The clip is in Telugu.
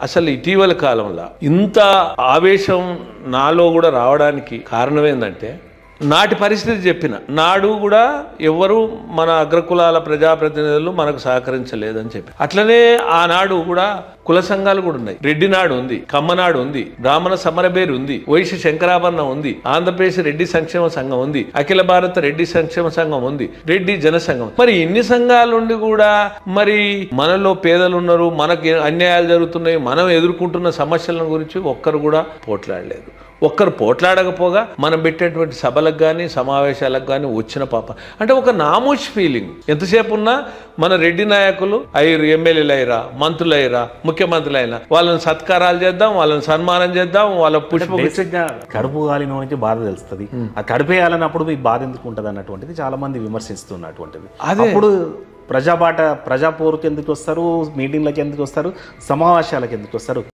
అసలు ఇటీవల కాలంలో ఇంత ఆవేశం నాలో కూడా రావడానికి కారణం ఏంటంటే నాటి పరిస్థితి చెప్పిన నాడు కూడా ఎవరు మన అగ్రకులాల ప్రజాప్రతినిధులు మనకు సహకరించలేదని చెప్పి అట్లనే ఆనాడు కూడా కుల సంఘాలు కూడా ఉన్నాయి. రెడ్డి నాడు ఉంది, కమ్మనాడు ఉంది, బ్రాహ్మణ సమరబేరు ఉంది, వైశ్య శంకరాభరణం ఉంది, ఆంధ్రప్రదేశ్ రెడ్డి సంక్షేమ సంఘం ఉంది, అఖిల భారత రెడ్డి సంక్షేమ సంఘం ఉంది, రెడ్డి జన సంఘం. మరి ఇన్ని సంఘాలుండి కూడా మరి మనలో పేదలు ఉన్నారు, మనకి అన్యాయాలు జరుగుతున్నాయి, మనం ఎదుర్కొంటున్న సమస్యల గురించి ఒక్కరు కూడా పోట్లాడలేదు. ఒక్కరు పోట్లాడకపోగా మనం పెట్టేటువంటి సభలకు కానీ సమావేశాలకు కానీ వచ్చిన పాప అంటే ఒక నామోష్ ఫీలింగ్. ఎంతసేపు ఉన్నా మన రెడ్డి నాయకులు అయ్యారు, ఎమ్మెల్యేలు అయ్యారా, మంత్రులు అయ్యారా, ముఖ్యమంత్రులు అయినా వాళ్ళని సత్కారాలు చేద్దాం, వాళ్ళని సన్మానం చేద్దాం, వాళ్ళ బేసిక్గా కడుపు గాలినోనికి బాధ తెలుస్తుంది. ఆ కడిపేయాలన్నప్పుడు మీకు బాధ ఎందుకు ఉంటుంది అన్నటువంటిది చాలా మంది విమర్శిస్తున్నటువంటిది. అప్పుడు ప్రజాపోరుకి ఎందుకు వస్తారు, మీటింగ్లకు ఎందుకు వస్తారు, సమావేశాలకు ఎందుకు వస్తారు?